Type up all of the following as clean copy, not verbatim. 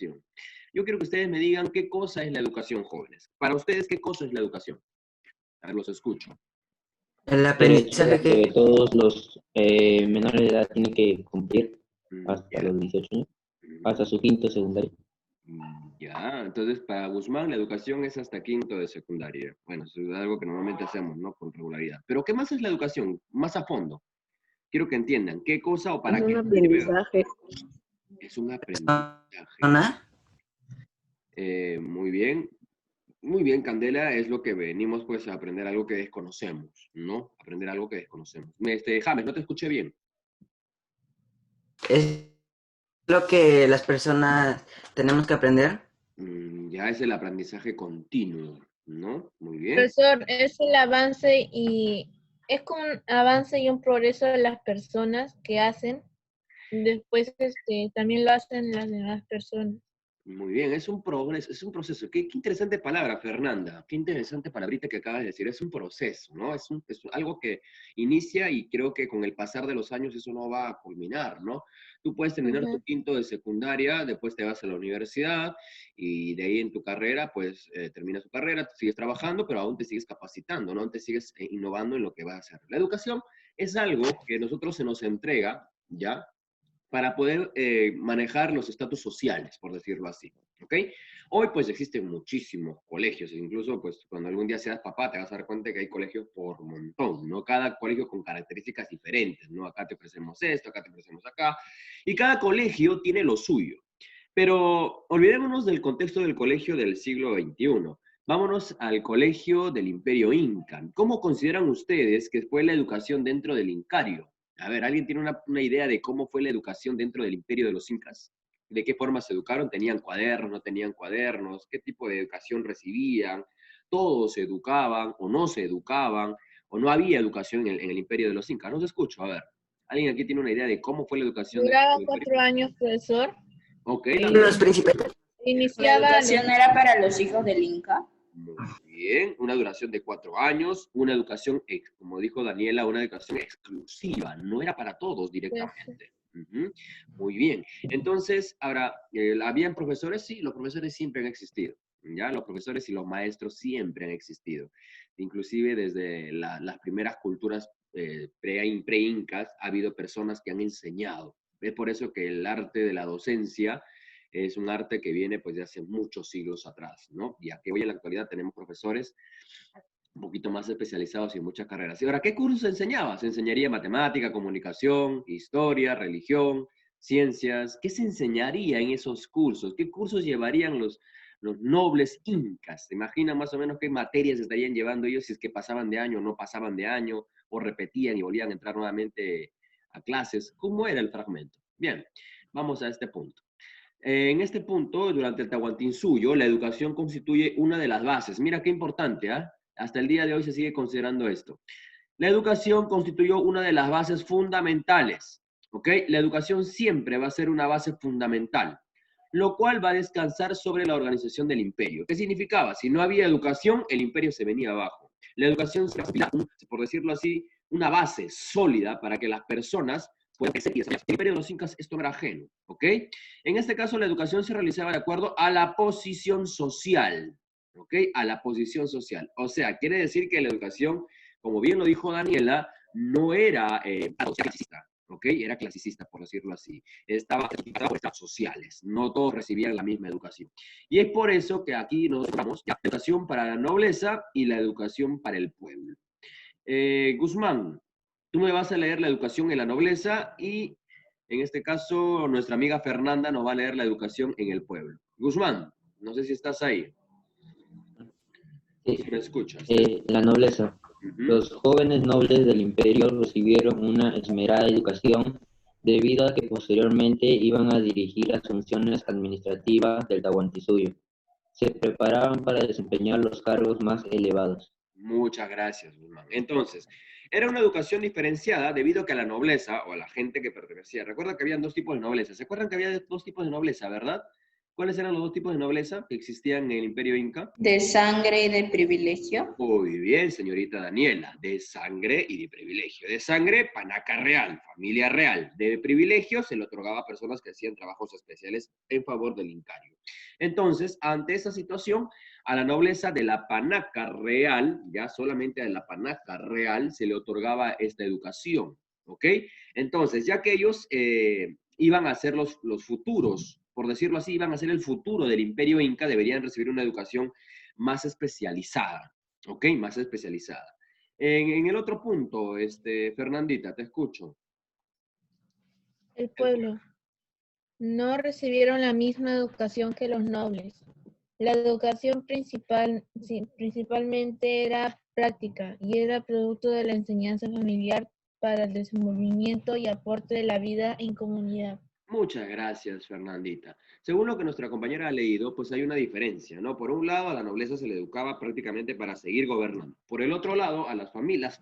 educación. Yo quiero que ustedes me digan qué cosa es la educación, jóvenes. Para ustedes, ¿qué cosa es la educación? A ver, los escucho. El Derecho aprendizaje que que... todos los menores de edad tienen que cumplir hasta Ya. los 18 años, hasta su quinto secundario. Ya, entonces para Guzmán la educación es hasta quinto de secundaria. Bueno, eso es algo que normalmente hacemos, ¿no? Con regularidad. Pero ¿qué más es la educación? Más a fondo. Quiero que entiendan qué cosa o para Es qué un sirve. aprendizaje. Es un aprendizaje. ¿no? Muy bien. Muy bien, Candela, es lo que venimos pues a aprender algo que desconocemos, ¿no? Aprender algo que desconocemos. James, no te escuché bien. Es lo que las personas tenemos que aprender. Ya es el aprendizaje continuo, ¿no? Muy bien. Profesor, es el avance y es como un avance y un progreso de las personas que hacen. Después también lo hacen las demás personas. Muy bien, es un progreso, es un proceso. Qué interesante palabra, Fernanda. Qué interesante palabrita que acabas de decir. Es un proceso, ¿no? Es algo que inicia y creo que con el pasar de los años eso no va a culminar, ¿no? Tú puedes terminar tu quinto de secundaria, después te vas a la universidad y de ahí en tu carrera, pues terminas tu carrera, sigues trabajando, pero aún te sigues capacitando, ¿no? Te sigues innovando en lo que vas a hacer. La educación es algo que a nosotros se nos entrega, ¿ya? Para poder manejar los estatus sociales, por decirlo así, ¿ok? Hoy pues existen muchísimos colegios, incluso pues cuando algún día seas papá te vas a dar cuenta que hay colegios por montón, ¿no? Cada colegio con características diferentes, ¿no? Acá te ofrecemos esto, acá te ofrecemos acá, y cada colegio tiene lo suyo. Pero olvidémonos del contexto del colegio del siglo XXI. Vámonos al colegio del Imperio Inca. ¿Cómo consideran ustedes que fue la educación dentro del Incario? A ver, ¿alguien tiene una idea de cómo fue la educación dentro del imperio de los incas? ¿De qué forma se educaron? ¿Tenían cuadernos? ¿No tenían cuadernos? ¿Qué tipo de educación recibían? ¿Todos se educaban o no se educaban? ¿O no había educación en el imperio de los incas? No se escucha, a ver. ¿Alguien aquí tiene una idea de cómo fue la educación dentro Duraba del imperio? 4 años, profesor. Ok. Los príncipes. La Iniciaba educación era para los hijos del Inca. Muy bien, una duración de 4 años, una educación, como dijo Daniela, una educación exclusiva, no era para todos directamente. Muy bien, entonces, ahora, ¿habían profesores? Sí, los profesores siempre han existido, ¿ya? Los profesores y los maestros siempre han existido, inclusive desde las primeras culturas pre-incas ha habido personas que han enseñado. Es por eso que el arte de la docencia es un arte que viene pues de hace muchos siglos atrás, ¿no? Y aquí hoy en la actualidad tenemos profesores un poquito más especializados y en muchas carreras. Y ahora, ¿qué cursos se enseñaba? Se enseñaría matemática, comunicación, historia, religión, ciencias. ¿Qué se enseñaría en esos cursos? ¿Qué cursos llevarían los nobles incas? ¿Se imaginan más o menos qué materias estarían llevando ellos si es que pasaban de año o no pasaban de año, o repetían y volvían a entrar nuevamente a clases? ¿Cómo era el fragmento? Bien, vamos a este punto. En este punto, durante el Tahuantinsuyo, la educación constituye una de las bases. Mira qué importante, ¿eh? Hasta el día de hoy se sigue considerando esto. La educación constituyó una de las bases fundamentales, ¿ok? La educación siempre va a ser una base fundamental, lo cual va a descansar sobre la organización del imperio. ¿Qué significaba? Si no había educación, el imperio se venía abajo. La educación se por decirlo así, una base sólida para que las personas puedan crecer. El imperio de los incas esto era ajeno, ¿ok? En este caso, la educación se realizaba de acuerdo a la posición social, ¿ok? A la posición social. O sea, quiere decir que la educación, como bien lo dijo Daniela, no era clasicista, ¿ok? Era clasicista, por decirlo así. Estaba clasificada por estados sociales. No todos recibían la misma educación. Y es por eso que aquí nos vamos la educación para la nobleza y la educación para el pueblo. Guzmán, tú me vas a leer la educación en la nobleza y en este caso nuestra amiga Fernanda nos va a leer la educación en el pueblo. Guzmán, no sé si estás ahí. Sí. Si me escuchas. La nobleza. Los jóvenes nobles del imperio recibieron una esmerada educación debido a que posteriormente iban a dirigir las funciones administrativas del Tahuantinsuyo. Se preparaban para desempeñar los cargos más elevados. Muchas gracias, Guzmán. Entonces, era una educación diferenciada debido a que a la nobleza o a la gente que pertenecía. Recuerda que había dos tipos de nobleza. ¿Se acuerdan que había dos tipos de nobleza, verdad? ¿Cuáles eran los dos tipos de nobleza que existían en el Imperio Inca? De sangre y de privilegio. Muy bien, señorita Daniela, de sangre y de privilegio. De sangre, panaca real, familia real. De privilegio se le otorgaba a personas que hacían trabajos especiales en favor del incario. Entonces, ante esa situación, a la nobleza de la panaca real, ya solamente a la panaca real se le otorgaba esta educación, ¿ok? Entonces, ya que ellos iban a ser los futuros, por decirlo así, iban a ser el futuro del Imperio Inca, deberían recibir una educación más especializada, ¿ok? Más especializada. En el otro punto, Fernandita, te escucho. El pueblo. No recibieron la misma educación que los nobles. La educación principalmente era práctica y era producto de la enseñanza familiar para el desenvolvimiento y aporte de la vida en comunidad. Muchas gracias, Fernandita. Según lo que nuestra compañera ha leído, pues hay una diferencia, ¿no? Por un lado, a la nobleza se le educaba prácticamente para seguir gobernando. Por el otro lado, a las familias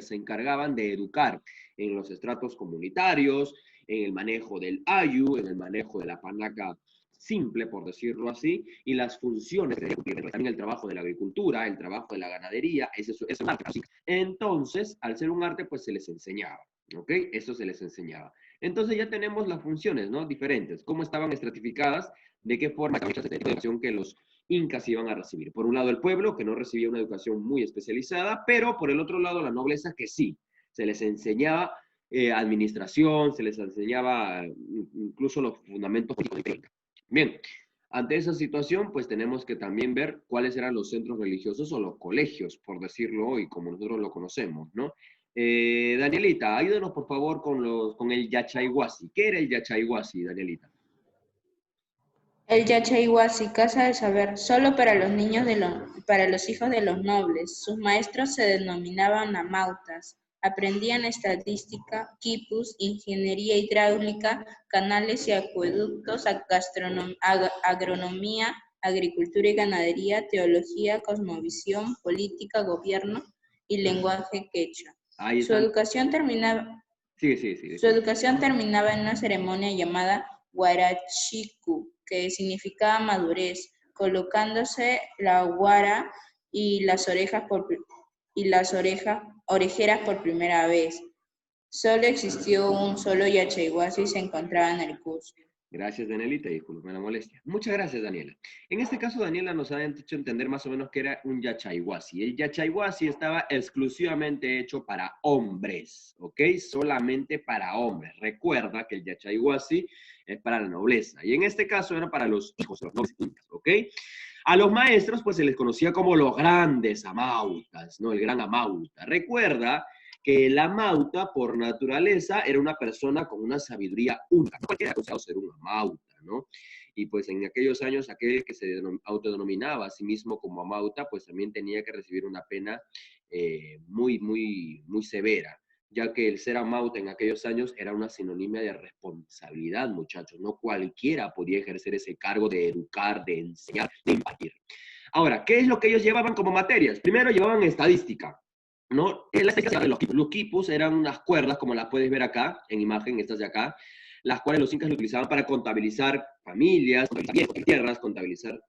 se encargaban de educar en los estratos comunitarios, en el manejo del ayu, en el manejo de la panaca simple, por decirlo así, y las funciones de también el trabajo de la agricultura, el trabajo de la ganadería, ese es un arte. Entonces, al ser un arte, pues se les enseñaba, ¿ok? Eso se les enseñaba. Entonces ya tenemos las funciones, ¿no? Diferentes, cómo estaban estratificadas, de qué forma estaban hechas de educación que los incas iban a recibir. Por un lado el pueblo, que no recibía una educación muy especializada, pero por el otro lado la nobleza, que sí, se les enseñaba administración, se les enseñaba incluso los fundamentos políticos. Bien, ante esa situación, pues tenemos que también ver cuáles eran los centros religiosos o los colegios, por decirlo hoy, como nosotros lo conocemos, ¿no? Danielita, ayúdanos por favor con el Yachayhuasi. ¿Qué era el Yachayhuasi, Danielita? El Yachayhuasi, casa del saber, solo para los niños para los hijos de los nobles. Sus maestros se denominaban amautas. Aprendían estadística, quipus, ingeniería hidráulica, canales y acueductos, agronomía, agricultura y ganadería, teología, cosmovisión, política, gobierno y lenguaje quechua. Ahí Su están. educación terminaba Sí. Su educación terminaba en una ceremonia llamada Huarachicu, que significaba madurez, colocándose la guara y las orejeras por primera vez. Solo existió un solo Yachayhuasi y se encontraba en el Cusco. Gracias, Danielita, disculpe la molestia. Muchas gracias, Daniela. En este caso, Daniela nos ha hecho entender más o menos que era un Yachayhuasi. El Yachayhuasi estaba exclusivamente hecho para hombres, ¿ok? Solamente para hombres. Recuerda que el Yachayhuasi es para la nobleza. Y en este caso era para los hijos de los nobles incas, ¿ok? A los maestros, pues se les conocía como los grandes amautas, ¿no? El gran amauta. Recuerda que el amauta, por naturaleza, era una persona con una sabiduría única. No cualquiera ha ser un amauta, ¿no? Y pues en aquellos años, aquel que se autodenominaba a sí mismo como amauta, pues también tenía que recibir una pena muy severa, ya que el ser amauta en aquellos años era una sinonimia de responsabilidad, muchachos. No cualquiera podía ejercer ese cargo de educar, de enseñar, de impartir. Ahora, ¿qué es lo que ellos llevaban como materias? Primero llevaban estadística, ¿no? Los quipus eran unas cuerdas, como las puedes ver acá, en imagen, estas de acá, las cuales los incas lo utilizaban para contabilizar familias, contabilizar tierras, contabilizar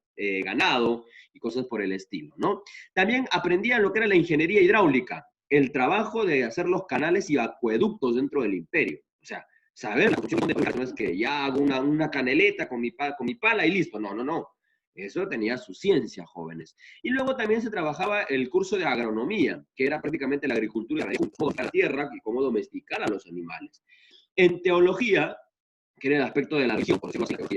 ganado y cosas por el estilo, ¿no? También aprendían lo que era la ingeniería hidráulica, el trabajo de hacer los canales y acueductos dentro del imperio. O sea, saber la construcción de no es que ya hago una caneleta con mi pala y listo. No. Eso tenía su ciencia, jóvenes. Y luego también se trabajaba el curso de agronomía, que era prácticamente la agricultura de la tierra y cómo domesticar a los animales. En teología, que era el aspecto de la religión, por decirlo así,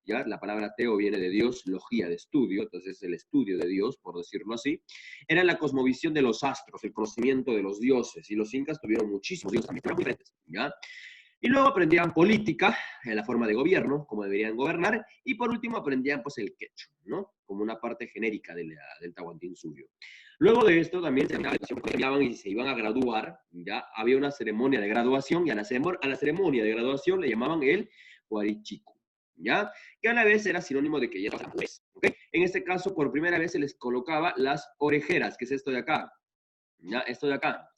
¿ya? La palabra teo viene de Dios, logía de estudio, entonces el estudio de Dios, por decirlo así, era la cosmovisión de los astros, el conocimiento de los dioses, y los incas tuvieron muchísimos dioses también, pero muy diferentes, ¿ya? Y luego aprendían política, la forma de gobierno, cómo deberían gobernar, y por último aprendían pues el quechua, ¿no? Como una parte genérica del Tahuantinsuyo. Luego de esto también se estudiaban y se iban a graduar, ya había una ceremonia de graduación, y a la ceremonia de graduación le llamaban el Huarichicu, ¿ya? Que a la vez era sinónimo de que ya eran juez, ¿ok? En este caso, por primera vez se les colocaba las orejeras, que es esto de acá, ¿ya? Esto de acá,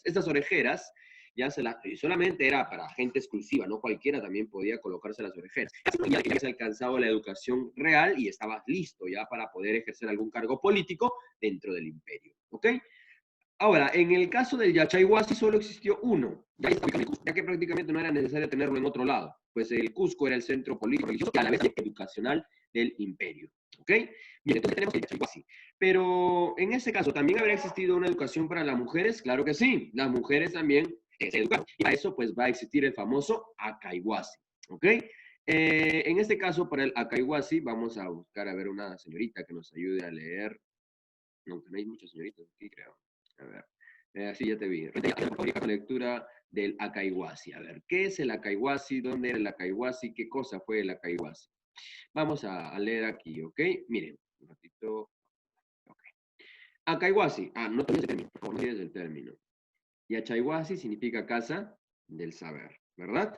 estas orejeras y solamente era para gente exclusiva, no cualquiera también podía colocarse las orejeras. Ya que habías alcanzado la educación real y estabas listo ya para poder ejercer algún cargo político dentro del imperio, ¿ok? Ahora, en el caso del Yachaywasi solo existió uno, ya que prácticamente no era necesario tenerlo en otro lado, pues el Cusco era el centro político religioso y a la vez educacional del imperio, ¿ok? Bien, entonces tenemos el Yachaywasi. Pero en ese caso, ¿también habría existido una educación para las mujeres? Claro que sí, las mujeres también se educan. Y para eso pues va a existir el famoso Acaiguasi, ¿ok? En este caso, para el Acaiguasi, vamos a buscar a ver una señorita que nos ayude a leer. No, no hay muchas señoritas aquí, creo. A ver, sí, ya te vi. Lectura del Acaiguasi. A ver, ¿qué es el Acaiguasi? ¿Dónde era el Acaiguasi? ¿Qué cosa fue el Acaiguasi? Vamos a leer aquí, ¿ok? Miren, un ratito. Okay. Acaiguasi. No tienes el término. No tienes el término. Y Achaiguasi significa casa del saber, ¿verdad?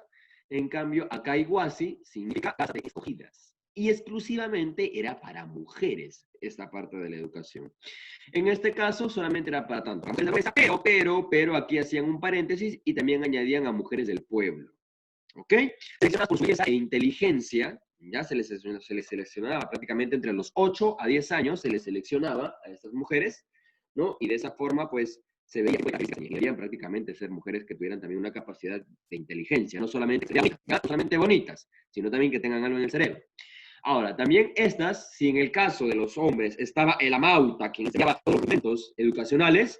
En cambio, Acaiguasi significa casa de escogidas. Y exclusivamente era para mujeres esta parte de la educación. En este caso, solamente era para tanto. Pero aquí hacían un paréntesis y también añadían a mujeres del pueblo. ¿Ok? Seleccionadas por su belleza e inteligencia, ya se les seleccionaba prácticamente entre los 8 a 10 años, se les seleccionaba a estas mujeres, ¿no? Y de esa forma, pues, se veía que querían prácticamente ser mujeres que tuvieran también una capacidad de inteligencia, no solamente bonitas, sino también que tengan algo en el cerebro. Ahora, también estas, si en el caso de los hombres estaba el amauta, quien enseñaba los documentos educacionales,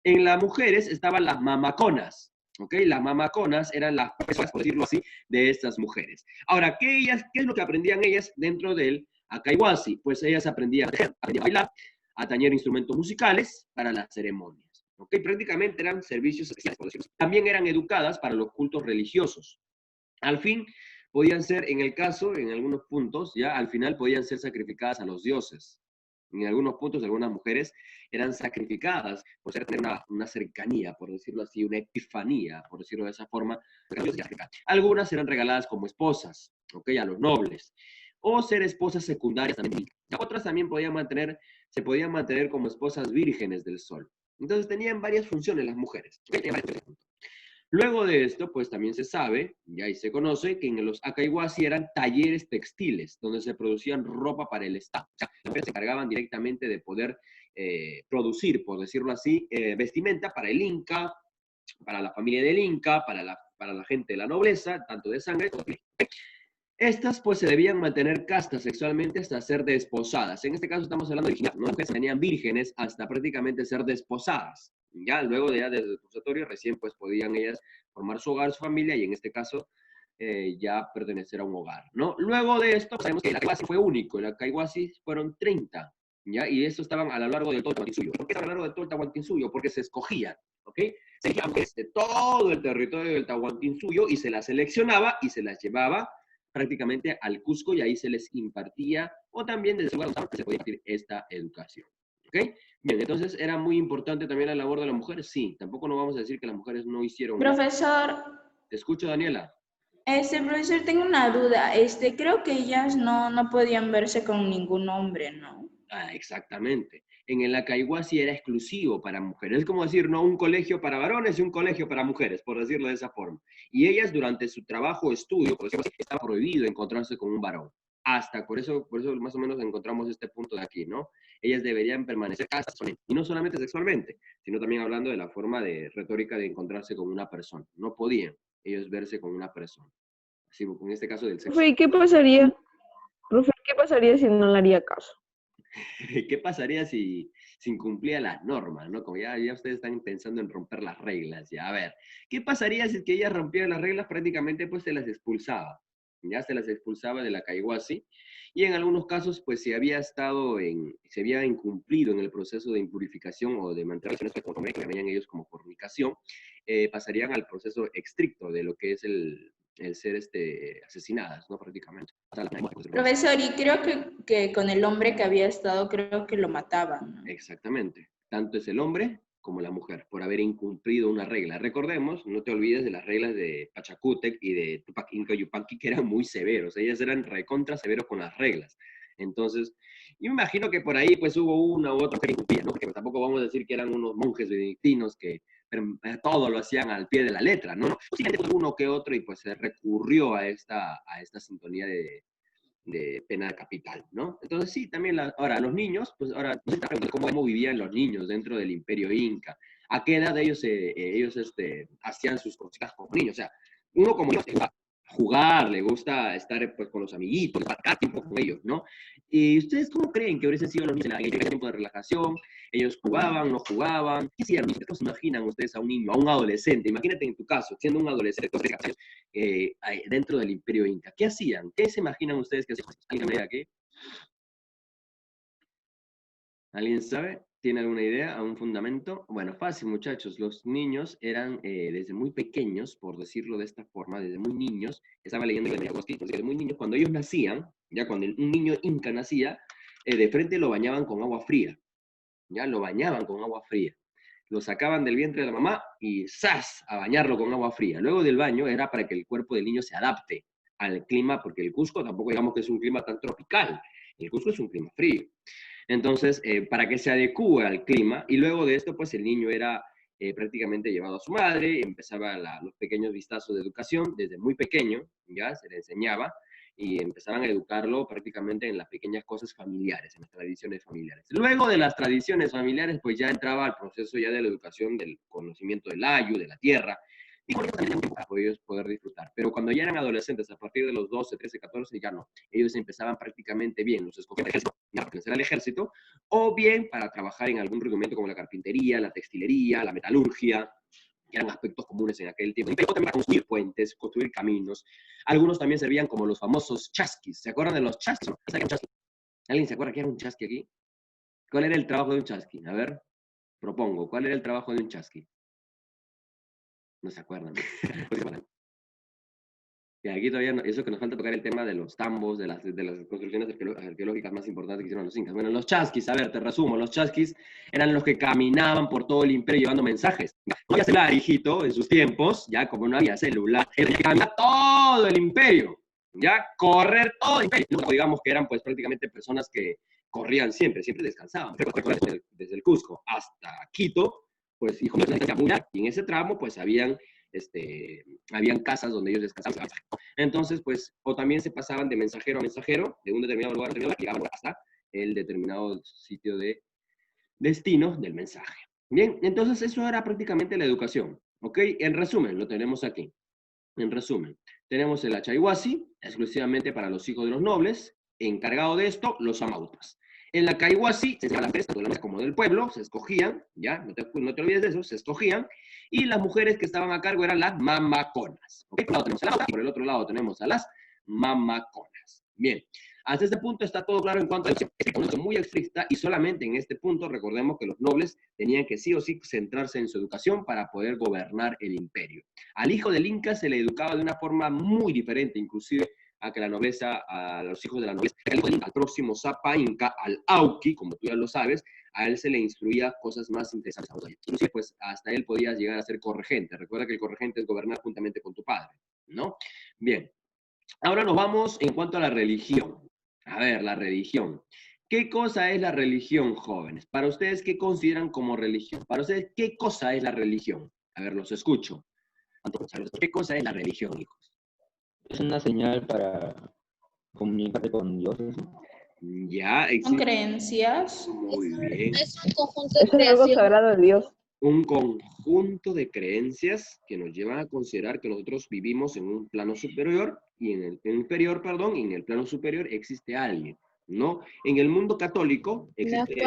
en las mujeres estaban las mamaconas, ¿ok? Las mamaconas eran las profesoras, por decirlo así, de estas mujeres. Ahora, ¿qué es lo que aprendían ellas dentro del Acaiguasi? Pues ellas aprendían a bailar, a tañer instrumentos musicales para las ceremonias, ¿ok? Prácticamente eran servicios especiales, por decirlo así. También eran educadas para los cultos religiosos. Al fin, podían ser, en el caso, en algunos puntos, ya al final podían ser sacrificadas a los dioses. En algunos puntos, algunas mujeres eran sacrificadas por tener una cercanía, por decirlo así, una epifanía, por decirlo de esa forma. Algunas eran regaladas como esposas, ¿ok? A los nobles. O ser esposas secundarias también. Otras también se podían mantener como esposas vírgenes del sol. Entonces tenían varias funciones las mujeres. Luego de esto, pues también se sabe, ya y se conoce, que en los Acaiguasi eran talleres textiles, donde se producían ropa para el Estado. O sea, las mujeres se encargaban directamente de poder producir, por decirlo así, vestimenta para el Inca, para la familia del Inca, para la gente de la nobleza, tanto de sangre como de... Estas, pues, se debían mantener castas sexualmente hasta ser desposadas. En este caso estamos hablando de virginidad, ¿no? Que se tenían vírgenes hasta prácticamente ser desposadas. Ya luego del desposatorio recién pues podían ellas formar su hogar, su familia y en este caso ya pertenecer a un hogar, ¿no? Luego de esto sabemos que el Acaiguasi fue único, el Acaiguasi fueron 30, ¿ya? Y estos estaban a lo largo de todo el Tahuantinsuyo. ¿Por qué a lo largo de todo el Tahuantinsuyo? Porque se escogían, ¿ok? Se elegían de todo el territorio del Tahuantinsuyo y se las seleccionaba y se las llevaba prácticamente al Cusco y ahí se les impartía, o también desde lugar donde se podía impartir esta educación. ¿Ok? Bien, entonces, ¿era muy importante también la labor de las mujeres? Sí, tampoco no vamos a decir que las mujeres no hicieron nada. Profesor, Te escucho, Daniela. profesor, tengo una duda. Creo que ellas no podían verse con ningún hombre, ¿no? Exactamente. En el Acaiguasi era exclusivo para mujeres. Es como decir, no un colegio para varones y un colegio para mujeres, por decirlo de esa forma. Y ellas durante su trabajo o estudio, por decirlo así, estaba prohibido encontrarse con un varón. Hasta por eso más o menos encontramos este punto de aquí, ¿no? Ellas deberían permanecer castas, y no solamente sexualmente, sino también hablando de la forma de retórica de encontrarse con una persona. No podían ellos verse con una persona. Así, en este caso del sexo. Profe, ¿y qué pasaría? Profe, ¿qué pasaría si no le haría caso? ¿Qué pasaría si incumplía las normas, ¿no? Como ya ustedes están pensando en romper las reglas, ya. A ver, ¿qué pasaría si es que ella rompía las reglas? Prácticamente, pues, se las expulsaba. Ya se las expulsaba de la Acaiguasi. Y en algunos casos, pues, se había incumplido en el proceso de impurificación o de mantener relaciones que veían ellos como fornicación, pasarían al proceso estricto de lo que es el ser asesinadas, ¿no? Prácticamente. Profesor, y creo que con el hombre que había estado, creo que lo mataban, ¿no? Exactamente. Tanto es el hombre como la mujer, por haber incumplido una regla. Recordemos, no te olvides de las reglas de Pachacútec y de Tupac Inca Yupanqui, que eran muy severos. Ellas eran recontra severos con las reglas. Entonces, yo me imagino que por ahí pues hubo una u otra que incumplía, ¿no? Porque tampoco vamos a decir que eran unos monjes benedictinos que todo lo hacían al pie de la letra, ¿no? Posiblemente uno que otro y pues se recurrió a esta sintonía de pena capital, ¿no? Entonces sí, también ahora los niños, pues ahora cómo vivían los niños dentro del Imperio Inca, a qué edad ellos hacían sus cositas como niños, o sea, uno como niño le gusta jugar, le gusta estar pues con los amiguitos, pasar tiempo con ellos, ¿no? ¿Y ustedes cómo creen que hubiesen sido los niños en aquel tiempo de relajación? ¿Ellos jugaban, no jugaban? ¿Qué hacían? ¿Cómo se imaginan ustedes a un niño, a un adolescente? Imagínate en tu caso, siendo un adolescente, dentro del Imperio Inca. ¿Qué hacían? ¿Qué se imaginan ustedes que hacían? ¿Alguien me diga qué? ¿Alguien sabe? ¿Tiene alguna idea? ¿Algún fundamento? Bueno, fácil, muchachos. Los niños eran desde muy pequeños, por decirlo de esta forma, desde muy niños, estaba leyendo en el desde muy niños, cuando ellos nacían, ya cuando un niño inca nacía, de frente lo bañaban con agua fría. Ya lo bañaban con agua fría. Lo sacaban del vientre de la mamá y ¡zas! A bañarlo con agua fría. Luego del baño era para que el cuerpo del niño se adapte al clima, porque el Cusco tampoco digamos que es un clima tan tropical. El Cusco es un clima frío. Entonces, para que se adecue al clima, y luego de esto, pues el niño era prácticamente llevado a su madre, empezaba los pequeños vistazos de educación desde muy pequeño, ya se le enseñaba, y empezaban a educarlo prácticamente en las pequeñas cosas familiares, en las tradiciones familiares. Luego de las tradiciones familiares, pues ya entraba al proceso ya de la educación del conocimiento del ayu, de la tierra, y con eso también para ellos poder disfrutar. Pero cuando ya eran adolescentes, a partir de los 12, 13, 14, ya no. Ellos empezaban prácticamente bien, los escogían para pertenecer al ejército, o bien para trabajar en algún rudimento como la carpintería, la textilería, la metalurgia, que eran aspectos comunes en aquel tiempo. Y luego también para construir puentes, construir caminos. Algunos también servían como los famosos chasquis. ¿Se acuerdan de los chasquis? ¿Alguien se acuerda qué era un chasqui aquí? ¿Cuál era el trabajo de un chasqui? A ver, propongo, ¿cuál era el trabajo de un chasqui? No se acuerdan. Y aquí todavía, eso que nos falta tocar el tema de los tambos, de las construcciones arqueológicas más importantes que hicieron los incas. Bueno, los chasquis, a ver, te resumo, los chasquis eran los que caminaban por todo el imperio llevando mensajes. No había celular, hijito, en sus tiempos, ya como no había celular, era que caminar todo el imperio, ya, correr todo el imperio. No, digamos que eran pues prácticamente personas que corrían siempre descansaban. Desde el Cusco hasta Quito, pues, hijo, y en ese tramo, pues, habían casas donde ellos descansaban. Entonces, pues, o también se pasaban de mensajero a mensajero, de un determinado lugar a determinado, llegaban hasta el determinado sitio de destino del mensaje. Bien, entonces eso era prácticamente la educación, ¿ok? En resumen, lo tenemos aquí. En resumen, tenemos el Achayhuasi, exclusivamente para los hijos de los nobles, encargado de esto, los amautas. En la Caiguasi, se llama la festa, como del pueblo, se escogían, ya, no te olvides de eso, se escogían, y las mujeres que estaban a cargo eran las mamaconas. ¿Okay? Por un lado tenemos a las, por el otro lado tenemos a las mamaconas. Bien, hasta este punto está todo claro en cuanto a la muy estricta, y solamente en este punto recordemos que los nobles tenían que sí o sí centrarse en su educación para poder gobernar el imperio. Al hijo del Inca se le educaba de una forma muy diferente, inclusive a que la nobleza, a los hijos de la nobleza, al próximo Zapa Inca, al Auqui, como tú ya lo sabes, a él se le instruía cosas más interesantes. Inclusive, pues, hasta él podía llegar a ser corregente. Recuerda que el corregente es gobernar juntamente con tu padre, ¿no? Bien. Ahora nos vamos en cuanto a la religión. A ver, la religión. ¿Qué cosa es la religión, jóvenes? Para ustedes, ¿qué consideran como religión? Para ustedes, ¿qué cosa es la religión? A ver, los escucho. ¿Qué cosa es la religión, hijos? Es una señal para comunicarte con Dios. Ya, ¿Son creencias? Muy bien. Es un conjunto de Es algo creación. sagrado de Dios. Un conjunto de creencias que nos llevan a considerar que nosotros vivimos en un plano superior y en el inferior, perdón, y en el plano superior existe alguien, ¿no? En el mundo católico existe.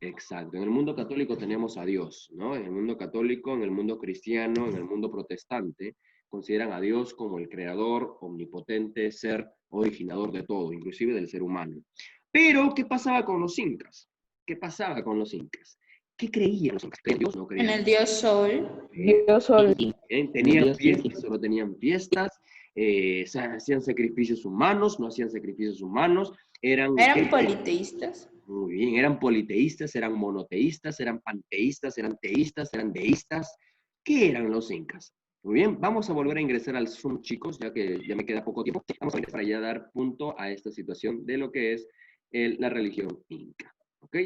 Exacto, en el mundo católico tenemos a Dios, ¿no? En el mundo católico, en el mundo cristiano, en el mundo protestante, consideran a Dios como el creador, omnipotente, ser originador de todo, inclusive del ser humano. Pero, ¿qué pasaba con los incas? ¿Qué pasaba con los incas? ¿Qué creían los incas? ¿Creían en Dios? ¿No creían? En el dios Sol. Dios sol. Tenían fiestas, solo tenían fiestas, hacían sacrificios humanos, no hacían sacrificios humanos, ¿Eran politeístas? Muy bien, eran politeístas, eran monoteístas, eran panteístas, eran teístas, eran deístas. ¿Qué eran los incas? Muy bien, vamos a volver a ingresar al Zoom, chicos, ya que ya me queda poco tiempo. Vamos a ingresar para ya dar punto a esta situación de lo que es la religión inca. ¿Ok?